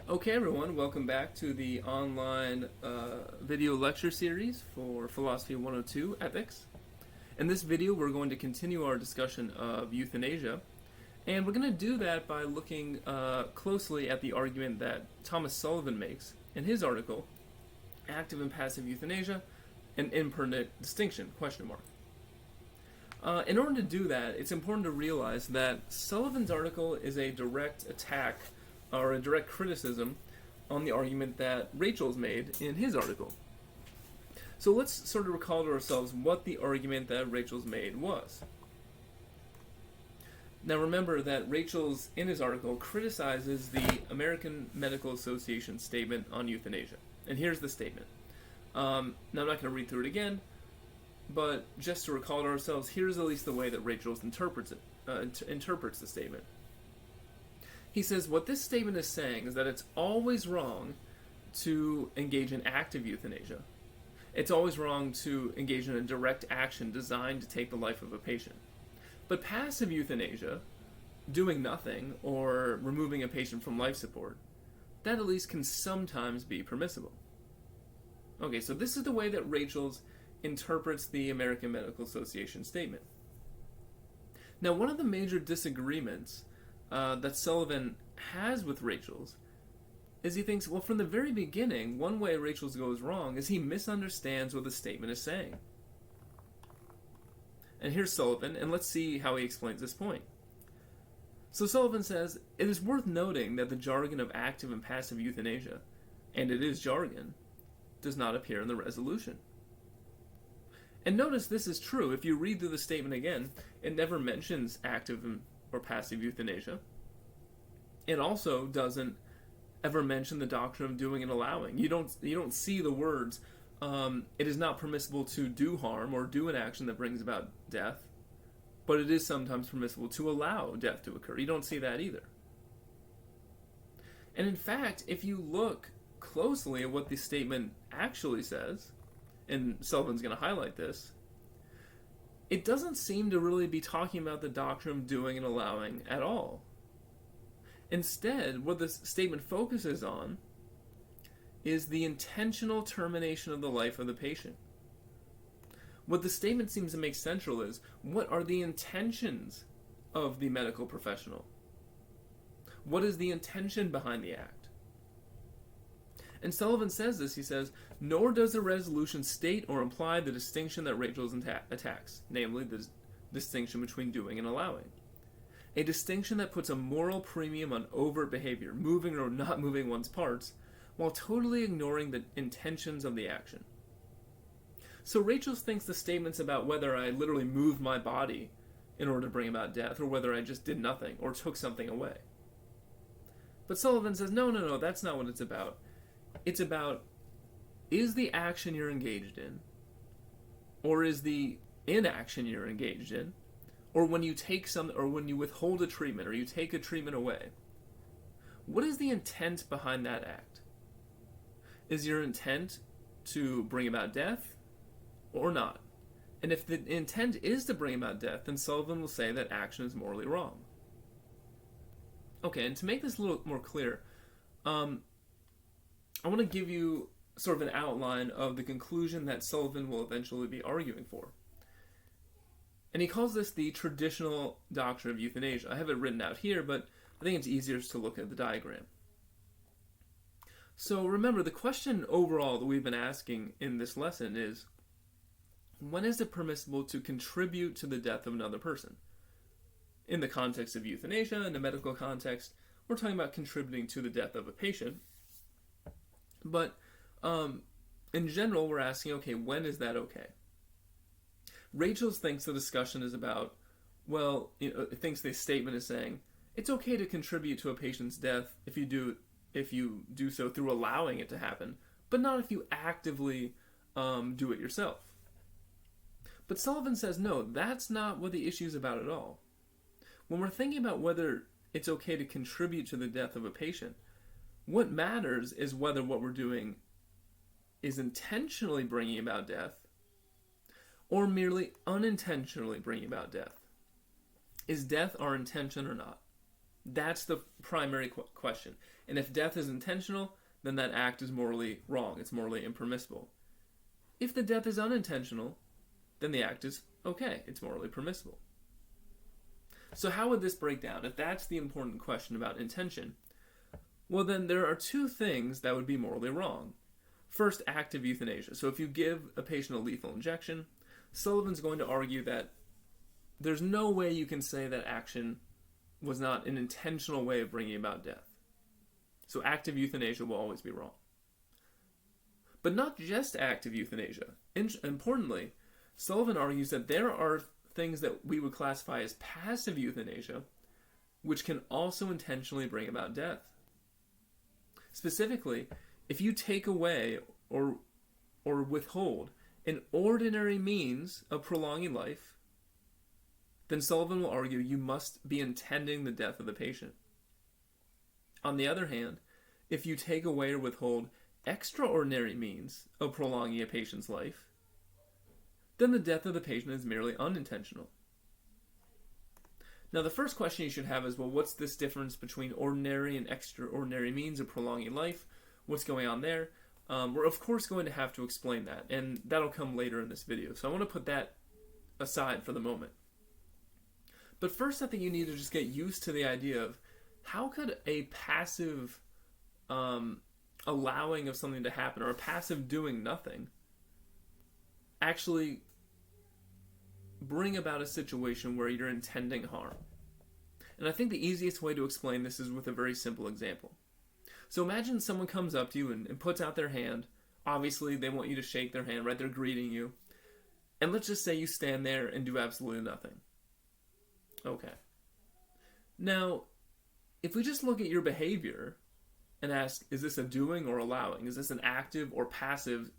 Okay, everyone, welcome back to the online video lecture series for Philosophy 102 Ethics. In this video, we're going to continue our discussion of euthanasia, and we're going to do that by looking closely at the argument that Thomas Sullivan makes in his article, Active and Passive Euthanasia, an Impertinent Distinction, question mark. In order to do that, it's important to realize that Sullivan's article is a direct attack or a direct criticism on the argument that Rachel's made in his article. So let's sort of recall to ourselves what the argument that Rachel's made was. Now remember that Rachel's, in his article, criticizes the American Medical Association statement on euthanasia. And here's the statement. Now I'm not going to read through it again, but just to recall to ourselves, here's at least the way that Rachel's interprets the statement. He says what this statement is saying is that it's always wrong to engage in active euthanasia. It's always wrong to engage in a direct action designed to take the life of a patient. But passive euthanasia, doing nothing or removing a patient from life support, that at least can sometimes be permissible. Okay, so this is the way that Rachel's interprets the American Medical Association statement. Now, one of the major disagreements that Sullivan has with Rachel's is he thinks, well, from the very beginning, one way Rachel's goes wrong is he misunderstands what the statement is saying. And here's Sullivan, and let's see how he explains this point. So Sullivan says, it is worth noting that the jargon of active and passive euthanasia, and it is jargon, does not appear in the resolution. And notice this is true. If you read through the statement again, it never mentions active or passive euthanasia. It also doesn't ever mention the doctrine of doing and allowing. You don't see the words, it is not permissible to do harm or do an action that brings about death, but it is sometimes permissible to allow death to occur. You don't see that either. And in fact, if you look closely at what the statement actually says, and Sullivan's going to highlight this, it doesn't seem to really be talking about the doctrine of doing and allowing at all. Instead, what this statement focuses on is the intentional termination of the life of the patient. What the statement seems to make central is, what are the intentions of the medical professional? What is the intention behind the act? And Sullivan says this, he says, nor does the resolution state or imply the distinction that Rachel's attacks, namely the distinction between doing and allowing. A distinction that puts a moral premium on overt behavior, moving or not moving one's parts, while totally ignoring the intentions of the action. So Rachel thinks the statements about whether I literally moved my body in order to bring about death, or whether I just did nothing, or took something away. But Sullivan says, no, that's not what it's about. It's about, is the action you're engaged in, or is the inaction you're engaged in, or when you take or when you withhold a treatment, or you take a treatment away, what is the intent behind that act? Is your intent to bring about death, or not? And if the intent is to bring about death, then Sullivan will say that action is morally wrong. Okay, and to make this a little more clear, I want to give you sort of an outline of the conclusion that Sullivan will eventually be arguing for. And he calls this the traditional doctrine of euthanasia. I have it written out here, but I think it's easier to look at the diagram. So remember, the question overall that we've been asking in this lesson is, when is it permissible to contribute to the death of another person? In the context of euthanasia, in the medical context, we're talking about contributing to the death of a patient. But in general, we're asking, okay, when is that okay? Rachel's thinks the discussion is about, well, thinks the statement is saying, it's okay to contribute to a patient's death if you do so through allowing it to happen, but not if you actively do it yourself. But Sullivan says, no, that's not what the issue is about at all. When we're thinking about whether it's okay to contribute to the death of a patient, what matters is whether what we're doing is intentionally bringing about death or merely unintentionally bringing about death. Is death our intention or not? That's the primary question. And if death is intentional, then that act is morally wrong. It's morally impermissible. If the death is unintentional, then the act is okay. It's morally permissible. So how would this break down? If that's the important question about intention, well, then there are two things that would be morally wrong. First, active euthanasia. So if you give a patient a lethal injection, Sullivan's going to argue that there's no way you can say that action was not an intentional way of bringing about death. So active euthanasia will always be wrong. But not just active euthanasia. Importantly, Sullivan argues that there are things that we would classify as passive euthanasia, which can also intentionally bring about death. Specifically, if you take away or withhold an ordinary means of prolonging life, then Sullivan will argue you must be intending the death of the patient. On the other hand, if you take away or withhold extraordinary means of prolonging a patient's life, then the death of the patient is merely unintentional. Now, the first question you should have is, well, what's this difference between ordinary and extraordinary means of prolonging life? What's going on there? We're, of course, going to have to explain that, and that'll come later in this video. So I want to put that aside for the moment. But first, I think you need to just get used to the idea of how could a passive allowing of something to happen, or a passive doing nothing, actually bring about a situation where you're intending harm. And I think the easiest way to explain this is with a very simple example. So imagine someone comes up to you and puts out their hand. Obviously, they want you to shake their hand, right? They're greeting you. And let's just say you stand there and do absolutely nothing. Okay. Now, if we just look at your behavior and ask, is this a doing or allowing? Is this an active or passive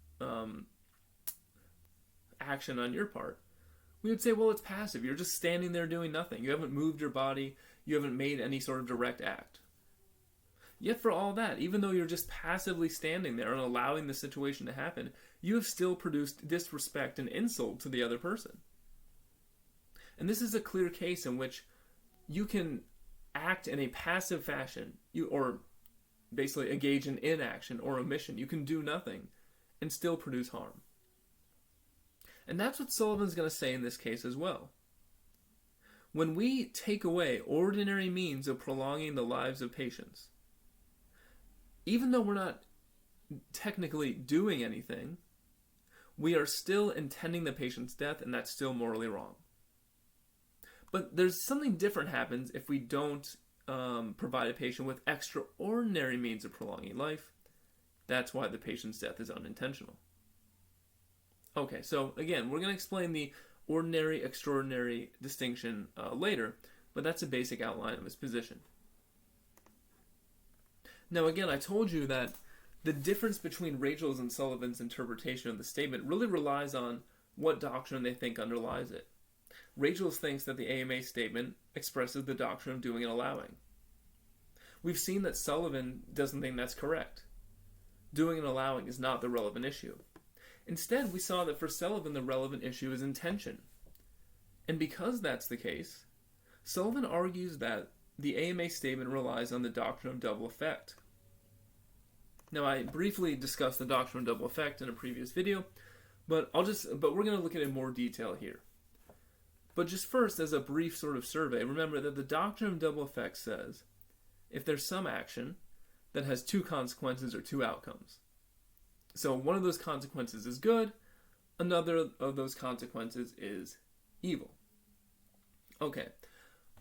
action on your part? We would say, well, it's passive. You're just standing there doing nothing. You haven't moved your body. You haven't made any sort of direct act. Yet for all that, even though you're just passively standing there and allowing the situation to happen, you have still produced disrespect and insult to the other person. And this is a clear case in which you can act in a passive fashion, or basically engage in inaction or omission. You can do nothing and still produce harm. And that's what Sullivan's going to say in this case as well. When we take away ordinary means of prolonging the lives of patients, even though we're not technically doing anything, we are still intending the patient's death, and that's still morally wrong. But there's something different happens if we don't provide a patient with extraordinary means of prolonging life. That's why the patient's death is unintentional. Okay, so again, we're going to explain the ordinary-extraordinary distinction later, but that's a basic outline of his position. Now again, I told you that the difference between Rachel's and Sullivan's interpretation of the statement really relies on what doctrine they think underlies it. Rachel's thinks that the AMA statement expresses the doctrine of doing and allowing. We've seen that Sullivan doesn't think that's correct. Doing and allowing is not the relevant issue. Instead, we saw that for Sullivan, the relevant issue is intention. And because that's the case, Sullivan argues that the AMA statement relies on the doctrine of double effect. Now, I briefly discussed the doctrine of double effect in a previous video, but we're going to look at it in more detail here. But just first, as a brief sort of survey, remember that the doctrine of double effect says if there's some action that has two consequences or two outcomes. So one of those consequences is good, another of those consequences is evil. Okay.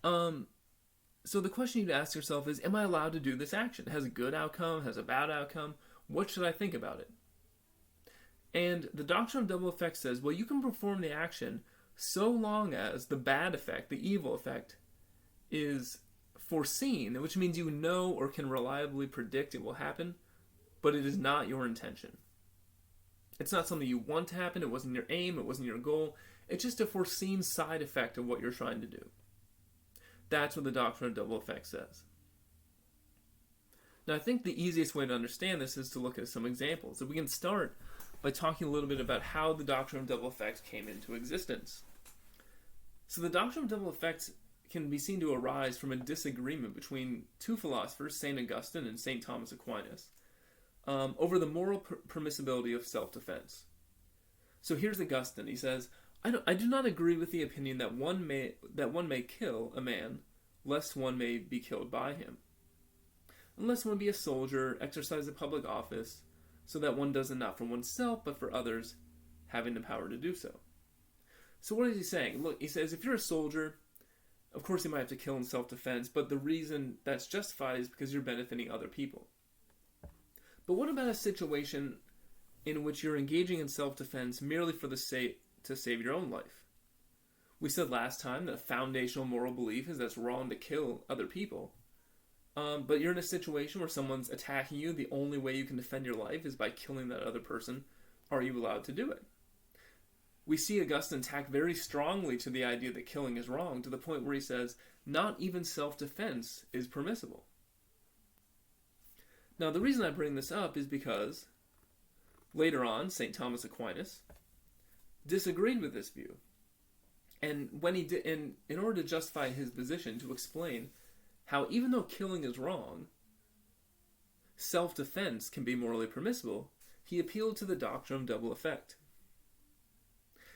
So the question you'd ask yourself is, am I allowed to do this action? It has a good outcome, has a bad outcome. What should I think about it? And the doctrine of double effect says, well, you can perform the action so long as the bad effect, the evil effect, is foreseen, which means you know or can reliably predict it will happen, but it is not your intention. It's not something you want to happen, it wasn't your aim, it wasn't your goal, it's just a foreseen side effect of what you're trying to do. That's what the doctrine of double effect says. Now, I think the easiest way to understand this is to look at some examples. So we can start by talking a little bit about how the doctrine of double effect came into existence. So the doctrine of double effect can be seen to arise from a disagreement between two philosophers, St. Augustine and St. Thomas Aquinas, over the moral permissibility of self-defense. So here's Augustine. He says, I do not agree with the opinion that one may kill a man lest one may be killed by him, unless one be a soldier, exercise a public office, so that one does it not for oneself but for others, having the power to do so. So what is he saying? Look, he says, if you're a soldier, of course you might have to kill in self-defense, but the reason that's justified is because you're benefiting other people. But what about a situation in which you're engaging in self-defense merely for the sake to save your own life? We said last time that a foundational moral belief is that it's wrong to kill other people. But you're in a situation where someone's attacking you. The only way you can defend your life is by killing that other person. Are you allowed to do it? We see Augustine tack very strongly to the idea that killing is wrong, to the point where he says, not even self-defense is permissible. Now, the reason I bring this up is because later on, St. Thomas Aquinas disagreed with this view. And when he did, in order to justify his position, to explain how even though killing is wrong, self-defense can be morally permissible, he appealed to the doctrine of double effect.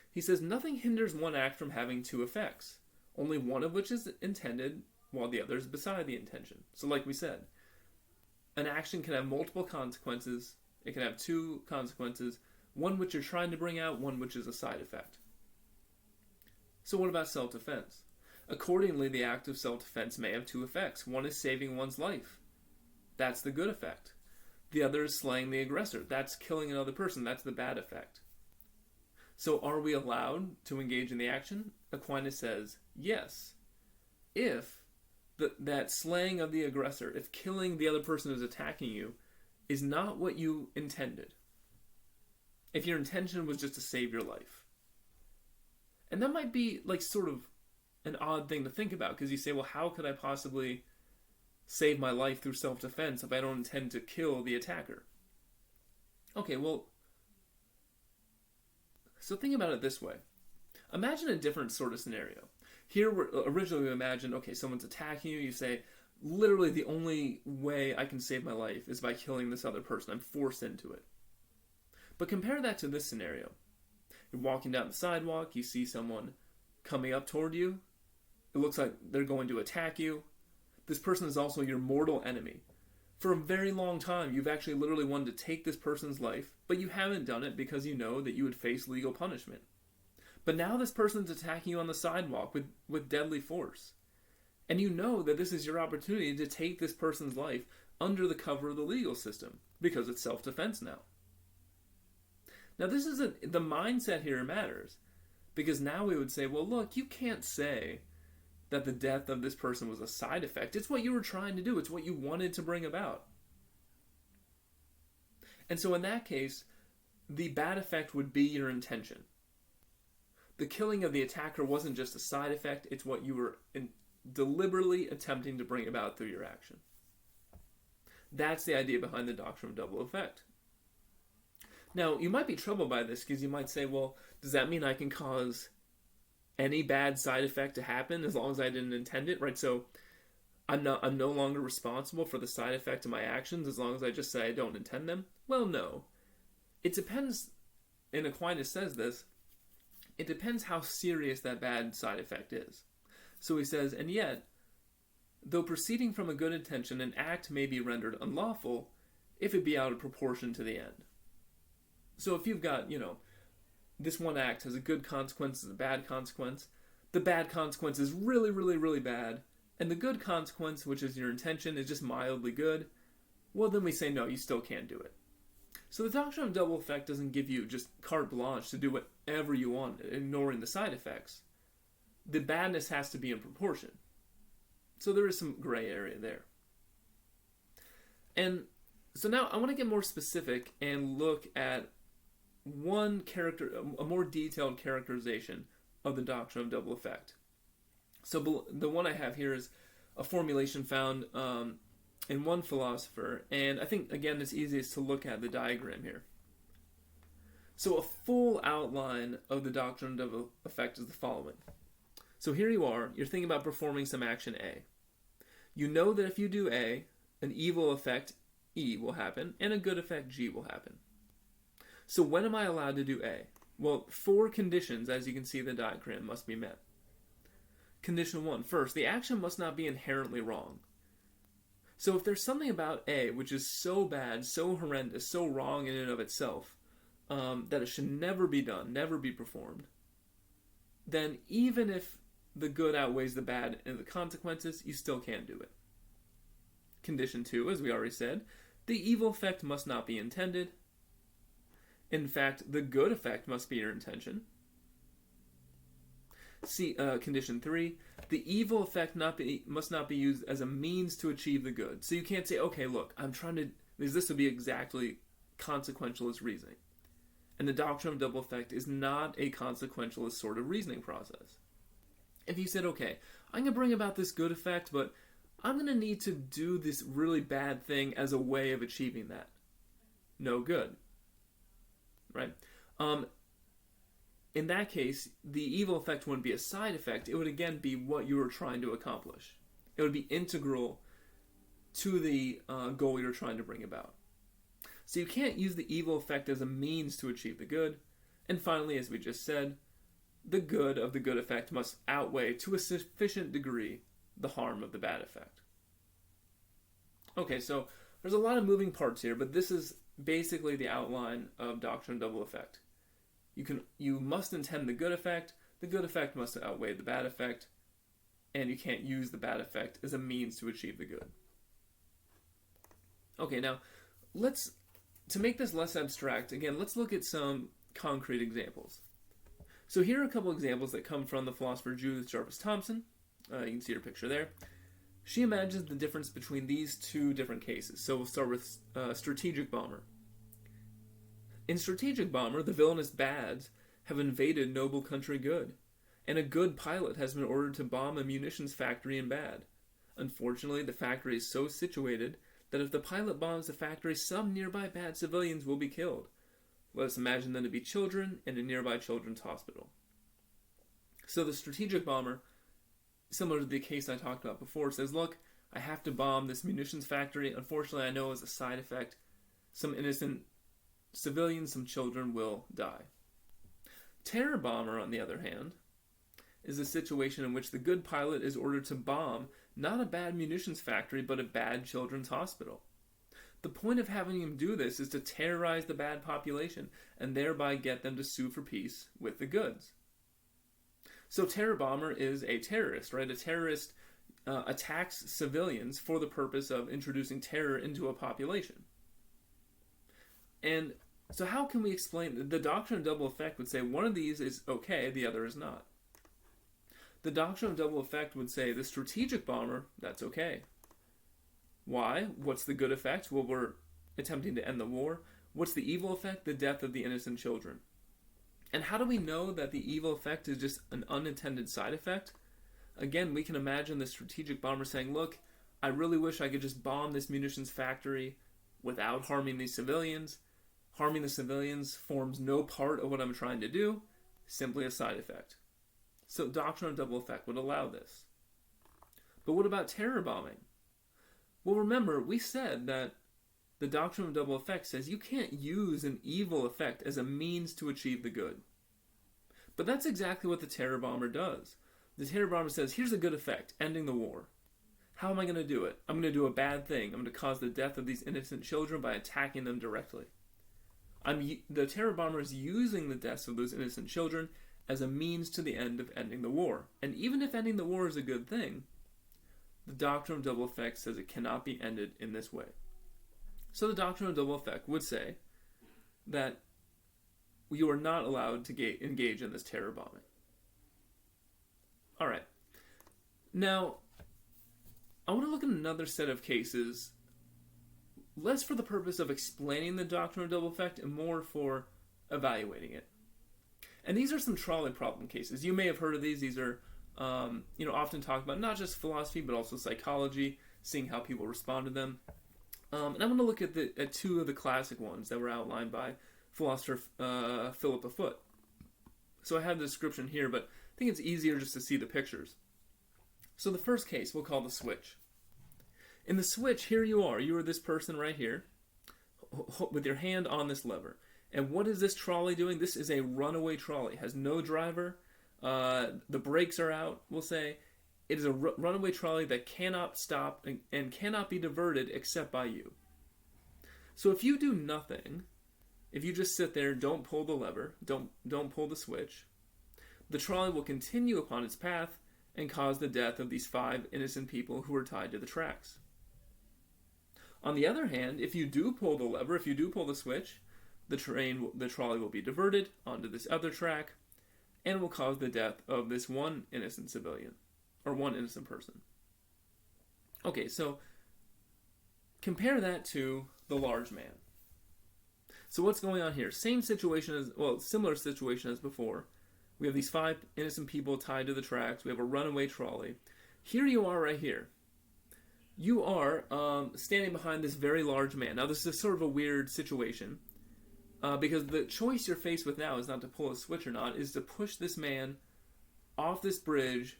He says, nothing hinders one act from having two effects, only one of which is intended while the other is beside the intention. So like we said, an action can have multiple consequences. It can have two consequences, one which you're trying to bring out, one which is a side effect. So what about self-defense? Accordingly, the act of self-defense may have two effects. One is saving one's life. That's the good effect. The other is slaying the aggressor. That's killing another person. That's the bad effect. So are we allowed to engage in the action? Aquinas says, yes. If that slaying of the aggressor, if killing the other person who's attacking you, is not what you intended. If your intention was just to save your life. And that might be like sort of an odd thing to think about, because you say, well, how could I possibly save my life through self-defense if I don't intend to kill the attacker? Okay, well, so think about it this way. Imagine a different sort of scenario. Here, originally we imagined, okay, someone's attacking you, you say, literally the only way I can save my life is by killing this other person. I'm forced into it. But compare that to this scenario. You're walking down the sidewalk, you see someone coming up toward you. It looks like they're going to attack you. This person is also your mortal enemy. For a very long time, you've actually literally wanted to take this person's life, but you haven't done it because you know that you would face legal punishment. But now this person's attacking you on the sidewalk with deadly force. And you know that this is your opportunity to take this person's life under the cover of the legal system, because it's self-defense now. Now this is the mindset here matters, because now we would say, well, look, you can't say that the death of this person was a side effect. It's what you were trying to do. It's what you wanted to bring about. And so in that case, the bad effect would be your intention. The killing of the attacker wasn't just a side effect. It's what you were deliberately attempting to bring about through your action. That's the idea behind the doctrine of double effect. Now, you might be troubled by this because you might say, well, does that mean I can cause any bad side effect to happen as long as I didn't intend it, right? So I'm no longer responsible for the side effect of my actions as long as I just say I don't intend them? Well, no. It depends, and Aquinas says this, it depends how serious that bad side effect is. So he says, and yet, though proceeding from a good intention, an act may be rendered unlawful if it be out of proportion to the end. So if you've got, this one act has a good consequence and a bad consequence, the bad consequence is really, really, really bad, and the good consequence, which is your intention, is just mildly good, well, then we say, no, you still can't do it. So the doctrine of double effect doesn't give you just carte blanche to do whatever you want, ignoring the side effects. The badness has to be in proportion. So there is some gray area there. And so now I want to get more specific and look at one character, a more detailed characterization of the doctrine of double effect. So the one I have here is a formulation found in one philosopher, and I think, again, it's easiest to look at the diagram here. So a full outline of the doctrine of double effect is the following. So here you are, you're thinking about performing some action A. You know that if you do A, an evil effect E will happen, and a good effect G will happen. So when am I allowed to do A? Well, 4 conditions, as you can see in the diagram, must be met. Condition 1. First, the action must not be inherently wrong. So if there's something about A which is so bad, so horrendous, so wrong in and of itself, that it should never be done, never be performed, then even if the good outweighs the bad and the consequences, you still can't do it. Condition 2, as we already said, the evil effect must not be intended. In fact, the good effect must be your intention. Condition 3, the evil effect must not be used as a means to achieve the good. So you can't say, okay, look, I'm trying to, because this would be exactly consequentialist reasoning. And the doctrine of double effect is not a consequentialist sort of reasoning process. If you said, okay, I'm going to bring about this good effect, but I'm going to need to do this really bad thing as a way of achieving that. No good. Right? In that case, the evil effect wouldn't be a side effect. It would again be what you were trying to accomplish. It would be integral to the goal you're trying to bring about. So you can't use the evil effect as a means to achieve the good. And finally, as we just said, the good of the good effect must outweigh to a sufficient degree the harm of the bad effect. Okay, so there's a lot of moving parts here, but this is basically the outline of Doctrine of Double Effect. You must intend the good effect must outweigh the bad effect, and you can't use the bad effect as a means to achieve the good. Okay, now to make this less abstract, again, let's look at some concrete examples. So here are a couple examples that come from the philosopher Judith Jarvis Thomson. You can see her picture there. She imagines the difference between these 2 different cases. So we'll start with Strategic Bomber. In Strategic Bomber, the villainous bads have invaded noble country good, and a good pilot has been ordered to bomb a munitions factory in Bad. Unfortunately, the factory is so situated that if the pilot bombs the factory, some nearby bad civilians will be killed. Let us imagine them to be children in a nearby children's hospital. So the Strategic Bomber, similar to the case I talked about before, says, look, I have to bomb this munitions factory. Unfortunately, I know as a side effect, some innocent civilians, some children will die. Terror Bomber, on the other hand, is a situation in which the good pilot is ordered to bomb not a bad munitions factory, but a bad children's hospital. The point of having him do this is to terrorize the bad population and thereby get them to sue for peace with the goods. So Terror Bomber is a terrorist, right? A terrorist attacks civilians for the purpose of introducing terror into a population. And so how can we explain? The Doctrine of Double Effect would say one of these is okay, the other is not. The Doctrine of Double Effect would say the Strategic Bomber, that's okay. Why? What's the good effect? Well, we're attempting to end the war. What's the evil effect? The death of the innocent children. And how do we know that the evil effect is just an unintended side effect? Again, we can imagine the Strategic Bomber saying, look, I really wish I could just bomb this munitions factory without harming these civilians. Harming the civilians forms no part of what I'm trying to do, simply a side effect. So Doctrine of Double Effect would allow this. But what about terror bombing? Well, remember, we said that the Doctrine of Double Effect says you can't use an evil effect as a means to achieve the good. But that's exactly what the Terror Bomber does. The Terror Bomber says, here's a good effect, ending the war. How am I going to do it? I'm going to do a bad thing. I'm going to cause the death of these innocent children by attacking them directly. The Terror Bomber is using the deaths of those innocent children as a means to the end of ending the war. And even if ending the war is a good thing, the Doctrine of Double Effect says it cannot be ended in this way. So the Doctrine of Double Effect would say that you are not allowed to engage in this terror bombing. All right. Now, I want to look at another set of cases, less for the purpose of explaining the Doctrine of Double Effect and more for evaluating it. And these are some trolley problem cases. You may have heard of these. These are often talked about, not just philosophy, but also psychology, seeing how people respond to them. And I'm going to look at 2 of the classic ones that were outlined by philosopher Philip Afoot. So I have the description here, but think it's easier just to see the pictures. So the first case we'll call the switch. In the switch, here you are this person right here, with your hand on this lever. And what is this trolley doing? This is a runaway trolley. It has no driver. The brakes are out, we'll say. It is a runaway trolley that cannot stop and cannot be diverted except by you. So if you do nothing, if you just sit there, don't pull the lever, don't pull the switch, the trolley will continue upon its path and cause the death of these 5 innocent people who are tied to the tracks. On the other hand, if you do pull the lever, if you do pull the switch, the trolley will be diverted onto this other track and will cause the death of this one innocent civilian, or one innocent person. Okay, so compare that to the large man. So what's going on here? Similar situation as before. We have these 5 innocent people tied to the tracks. We have a runaway trolley. Here you are right here. You are standing behind this very large man. Now this is sort of a weird situation because the choice you're faced with now is not to pull a switch or not, is to push this man off this bridge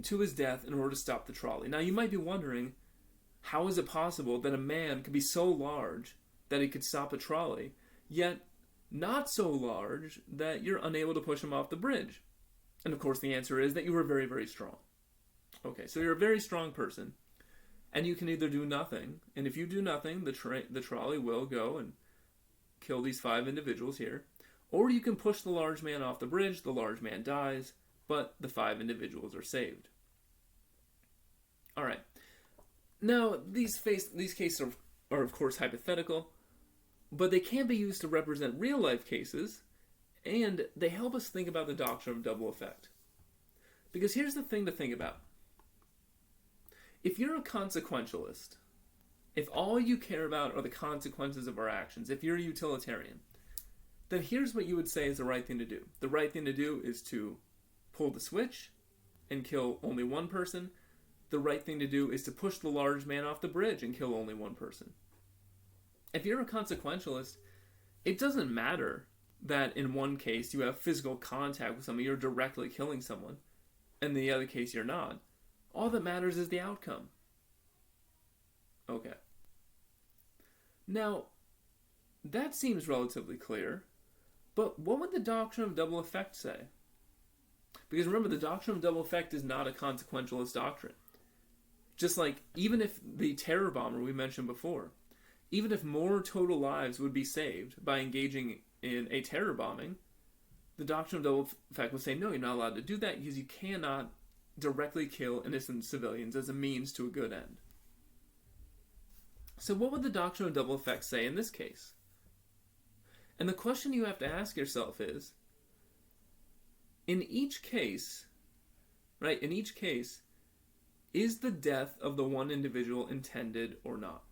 to his death in order to stop the trolley. Now you might be wondering, how is it possible that a man could be so large that he could stop a trolley, yet not so large that you're unable to push him off the bridge? And of course the answer is that you were very, very strong. Okay, so you're a very strong person, and you can either do nothing, and if you do nothing, the trolley will go and kill these 5 individuals here, or you can push the large man off the bridge, the large man dies, but the 5 individuals are saved. Alright, now these cases are of course hypothetical, but they can be used to represent real-life cases, and they help us think about the doctrine of double effect. Because here's the thing to think about. If you're a consequentialist, if all you care about are the consequences of our actions, if you're a utilitarian, then here's what you would say is the right thing to do. The right thing to do is to pull the switch and kill only one person. The right thing to do is to push the large man off the bridge and kill only one person. If you're a consequentialist, it doesn't matter that in one case you have physical contact with someone, you're directly killing someone, and in the other case you're not. All that matters is the outcome. Okay. Now, that seems relatively clear, but what would the doctrine of double effect say? Because remember, the doctrine of double effect is not a consequentialist doctrine. Just like, even if the terror bomber we mentioned before, even if more total lives would be saved by engaging in a terror bombing, the doctrine of double effect would say, no, you're not allowed to do that because you cannot directly kill innocent civilians as a means to a good end. So what would the doctrine of double effect say in this case? And the question you have to ask yourself is, in each case, is the death of the one individual intended or not?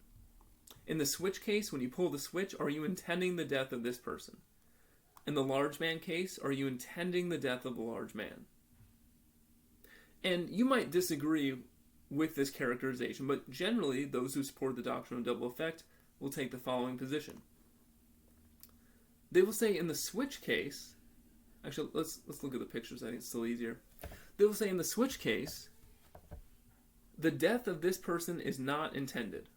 In the switch case, when you pull the switch, are you intending the death of this person? In the large man case, are you intending the death of the large man? And you might disagree with this characterization, but generally, those who support the doctrine of double effect will take the following position. They will say in the switch case, actually, let's look at the pictures, I think it's still easier. They will say in the switch case, the death of this person is not intended.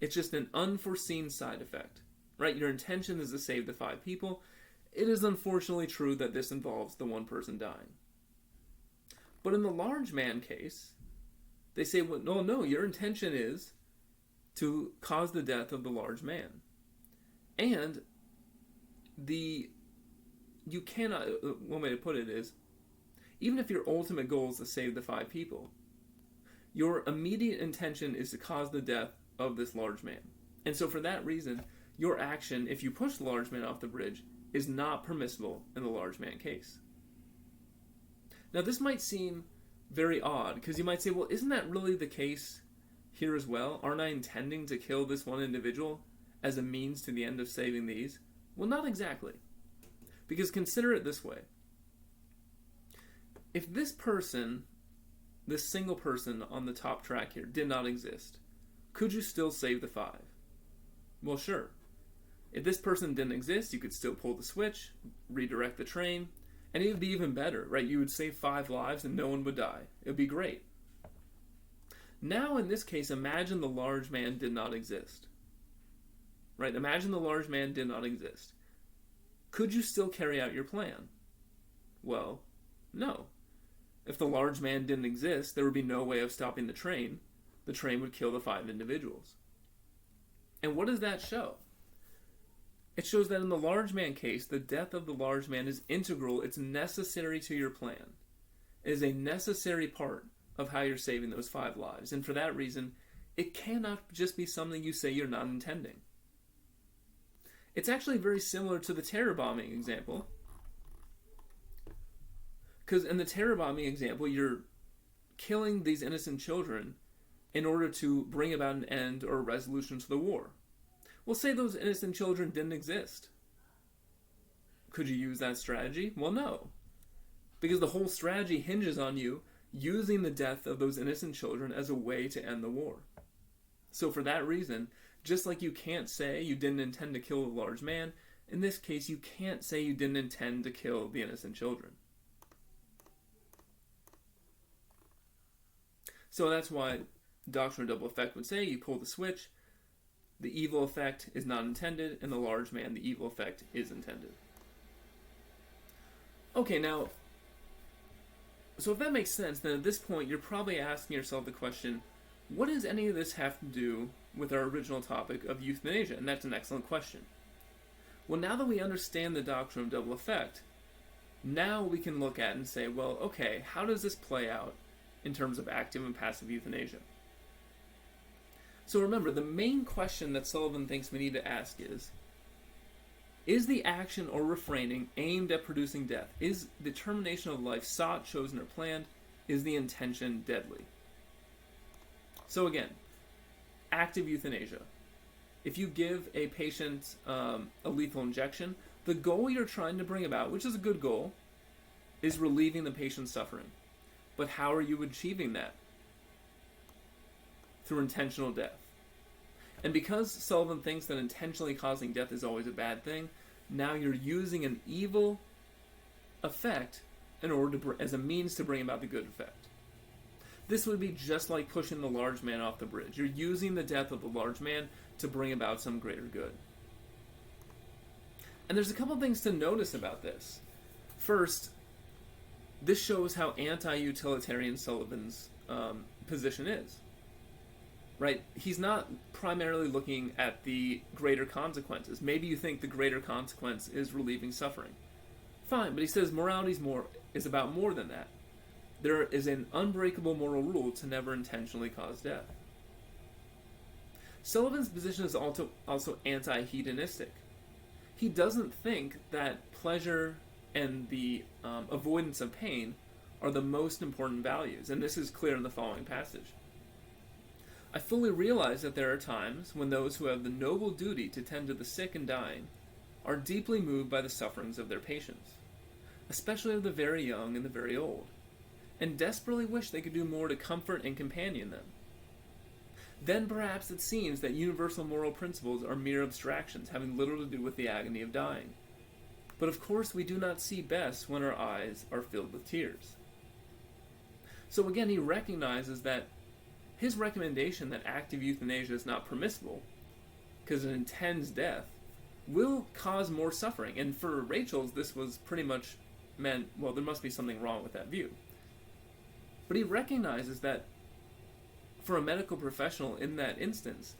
It's just an unforeseen side effect, right? Your intention is to save the 5 people. It is unfortunately true that this involves the one person dying. But in the large man case, they say, well, no, your intention is to cause the death of the large man. And you cannot, one way to put it is, even if your ultimate goal is to save the 5 people, your immediate intention is to cause the death of this large man. And so for that reason, your action, if you push the large man off the bridge, is not permissible in the large man case. Now this might seem very odd, because you might say, well, isn't that really the case here as well? Aren't I intending to kill this one individual as a means to the end of saving these? Well, not exactly. Because consider it this way. If this person, this single person on the top track here, did not exist, could you still save the 5? Well, sure. If this person didn't exist, you could still pull the switch, redirect the train, And it would be even better, right? You would save 5 lives and no one would die. It would be great. Now, in this case, imagine the large man did not exist. Right? Imagine the large man did not exist. Could you still carry out your plan? Well, no. If the large man didn't exist, there would be no way of stopping the train. The train would kill the 5 individuals. And what does that show? It shows that in the large man case, the death of the large man is integral. It's necessary to your plan. It is a necessary part of how you're saving those 5 lives. And for that reason, it cannot just be something you say you're not intending. It's actually very similar to the terror bombing example. Because in the terror bombing example, you're killing these innocent children in order to bring about an end or a resolution to the war. Well, say those innocent children didn't exist. Could you use that strategy? Well, no. Because the whole strategy hinges on you using the death of those innocent children as a way to end the war. So for that reason, just like you can't say you didn't intend to kill the large man, in this case you can't say you didn't intend to kill the innocent children. So that's why Doctrine of Double Effect would say you pull the switch, the evil effect is not intended, and the large man, the evil effect is intended. Okay, now, so if that makes sense, then at this point you're probably asking yourself the question, what does any of this have to do with our original topic of euthanasia? And that's an excellent question. Well, now that we understand the Doctrine of Double Effect, now we can look at and say, well, okay, how does this play out in terms of active and passive euthanasia? So remember, the main question that Sullivan thinks we need to ask is the action or refraining aimed at producing death? Is the termination of life sought, chosen, or planned? Is the intention deadly? So again, active euthanasia. If you give a patient a lethal injection, the goal you're trying to bring about, which is a good goal, is relieving the patient's suffering. But how are you achieving that? Through intentional death. And because Sullivan thinks that intentionally causing death is always a bad thing, now you're using an evil effect in order to as a means to bring about the good effect. This would be just like pushing the large man off the bridge. You're using the death of the large man to bring about some greater good. And there's a couple things to notice about this. First, this shows how anti-utilitarian Sullivan's position is. Right? He's not primarily looking at the greater consequences. Maybe you think the greater consequence is relieving suffering. Fine, but he says morality is about more than that. There is an unbreakable moral rule to never intentionally cause death. Sullivan's position is also anti-hedonistic. He doesn't think that pleasure and the avoidance of pain are the most important values, and this is clear in the following passage. I fully realize that there are times when those who have the noble duty to tend to the sick and dying are deeply moved by the sufferings of their patients, especially of the very young and the very old, and desperately wish they could do more to comfort and companion them. Then perhaps it seems that universal moral principles are mere abstractions having little to do with the agony of dying. But of course we do not see best when our eyes are filled with tears. So again, he recognizes that his recommendation that active euthanasia is not permissible, because it intends death, will cause more suffering. And for Rachel's, this was pretty much meant, well, there must be something wrong with that view. But he recognizes that for a medical professional in that instance,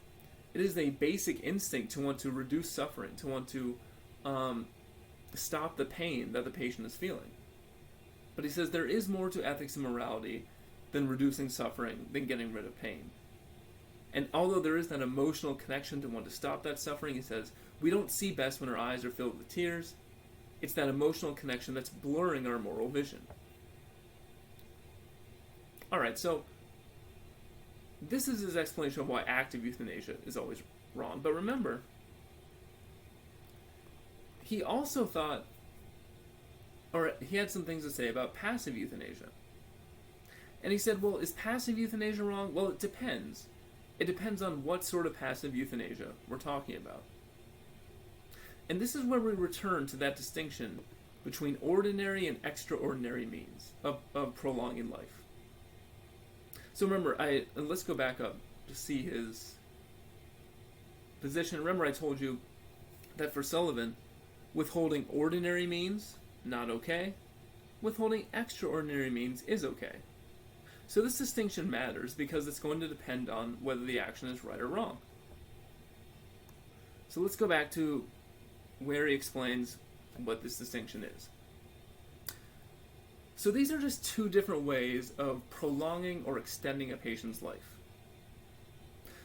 it is a basic instinct to want to reduce suffering, to want to stop the pain that the patient is feeling. But he says there is more to ethics and morality than reducing suffering, than getting rid of pain. And although there is that emotional connection to want to stop that suffering, he says, we don't see best when our eyes are filled with tears. It's that emotional connection that's blurring our moral vision. Alright, so this is his explanation of why active euthanasia is always wrong. But remember, he also thought, or he had some things to say about passive euthanasia. And he said, well, is passive euthanasia wrong? Well, it depends. It depends on what sort of passive euthanasia we're talking about. And this is where we return to that distinction between ordinary and extraordinary means of prolonging life. So remember, let's go back up to see his position. Remember, I told you that for Sullivan, withholding ordinary means, not okay. Withholding extraordinary means is okay. So this distinction matters because it's going to depend on whether the action is right or wrong. So let's go back to where he explains what this distinction is. So these are just two different ways of prolonging or extending a patient's life.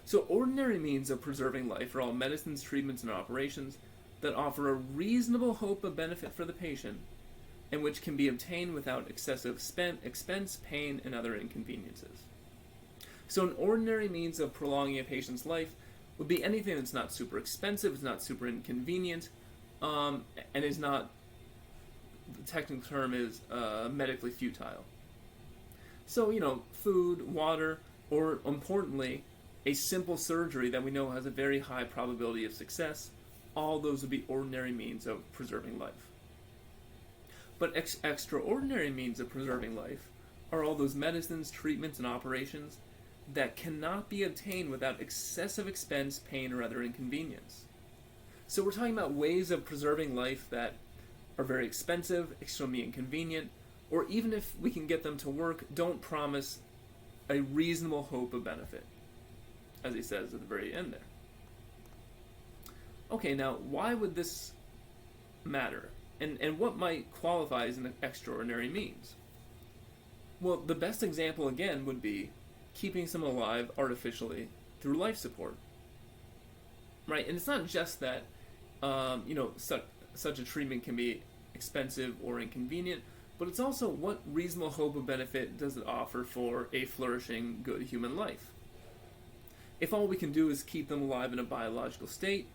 So ordinary means of preserving life are all medicines, treatments, and operations that offer a reasonable hope of benefit for the patient and which can be obtained without excessive expense, pain, and other inconveniences. So an ordinary means of prolonging a patient's life would be anything that's not super expensive, it's not super inconvenient, and is not, the technical term is medically futile. So, food, water, or importantly, a simple surgery that we know has a very high probability of success, all those would be ordinary means of preserving life. But extraordinary means of preserving life are all those medicines, treatments, and operations that cannot be obtained without excessive expense, pain, or other inconvenience. So we're talking about ways of preserving life that are very expensive, extremely inconvenient, or even if we can get them to work, don't promise a reasonable hope of benefit, as he says at the very end there. Okay, now why would this matter? And what might qualify as an extraordinary means? Well, the best example again would be keeping someone alive artificially through life support. Right? And it's not just that such a treatment can be expensive or inconvenient, but it's also what reasonable hope of benefit does it offer for a flourishing, good human life. If all we can do is keep them alive in a biological state,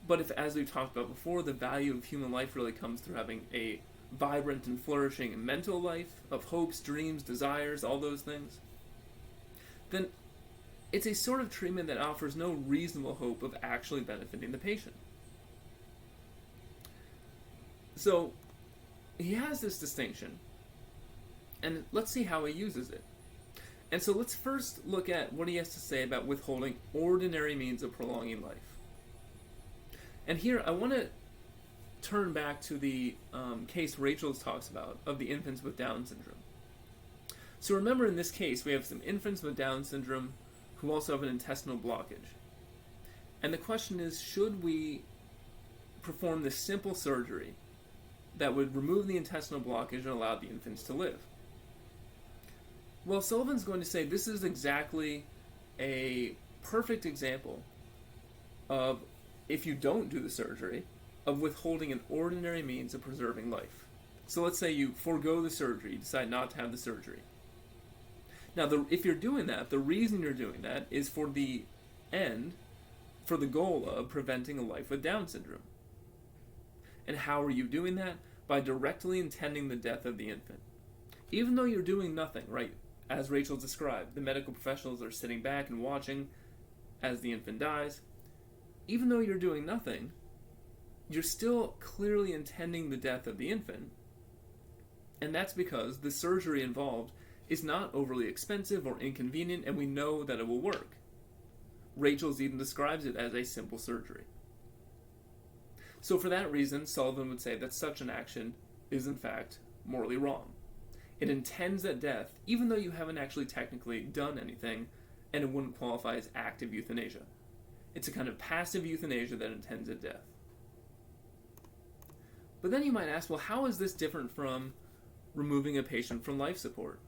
but if, as we've talked about before, the value of human life really comes through having a vibrant and flourishing mental life of hopes, dreams, desires, all those things, then it's a sort of treatment that offers no reasonable hope of actually benefiting the patient. So he has this distinction, and let's see how he uses it. And so let's first look at what he has to say about withholding ordinary means of prolonging life. And here I want to turn back to the case Rachel talks about of the infants with Down syndrome. So remember, in this case, we have some infants with Down syndrome who also have an intestinal blockage. And the question is, should we perform this simple surgery that would remove the intestinal blockage and allow the infants to live? Well, Sullivan's going to say this is exactly a perfect example of, if you don't do the surgery, of withholding an ordinary means of preserving life. So let's say you forego the surgery, you decide not to have the surgery. Now, if you're doing that, the reason you're doing that is for the goal of preventing a life with Down syndrome. And how are you doing that? By directly intending the death of the infant. Even though you're doing nothing, right? As Rachel described, the medical professionals are sitting back and watching as the infant dies. Even though you're doing nothing, you're still clearly intending the death of the infant. And that's because the surgery involved is not overly expensive or inconvenient, and we know that it will work. Rachel even describes it as a simple surgery. So for that reason, Sullivan would say that such an action is in fact morally wrong. It intends that death, even though you haven't actually technically done anything, and it wouldn't qualify as active euthanasia. It's a kind of passive euthanasia that intends a death. But then you might ask, well, how is this different from removing a patient from life support?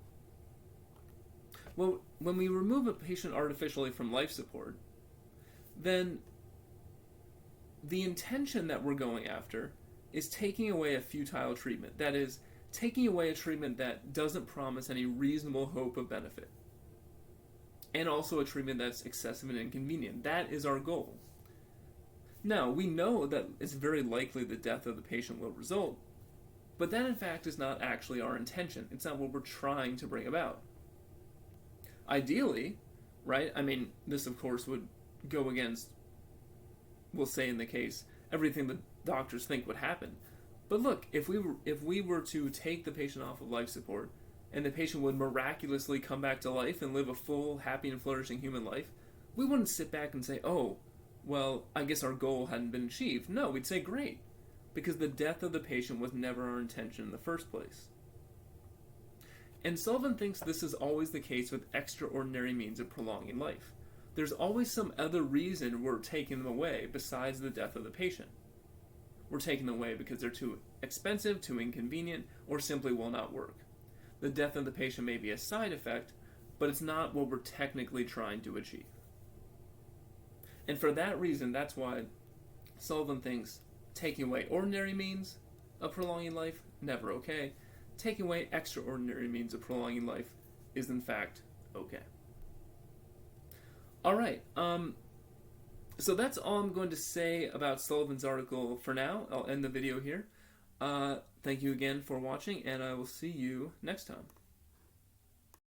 Well, when we remove a patient artificially from life support, then the intention that we're going after is taking away a futile treatment. That is, taking away a treatment that doesn't promise any reasonable hope of benefit. And also a treatment that's excessive and inconvenient. That is our goal. Now, we know that it's very likely the death of the patient will result, but that in fact is not actually our intention. It's not what we're trying to bring about. Ideally, right, this of course would go against, we'll say in the case, everything the doctors think would happen. But look, if we were to take the patient off of life support, and the patient would miraculously come back to life and live a full, happy, and flourishing human life, we wouldn't sit back and say, oh, well, I guess our goal hadn't been achieved. No, we'd say, great, because the death of the patient was never our intention in the first place. And Sullivan thinks this is always the case with extraordinary means of prolonging life. There's always some other reason we're taking them away besides the death of the patient. We're taking them away because they're too expensive, too inconvenient, or simply will not work. The death of the patient may be a side effect, but it's not what we're technically trying to achieve. And for that reason, that's why Sullivan thinks taking away ordinary means of prolonging life, never okay. Taking away extraordinary means of prolonging life is in fact okay. Alright, so that's all I'm going to say about Sullivan's article for now. I'll end the video here. Thank you again for watching, and I will see you next time.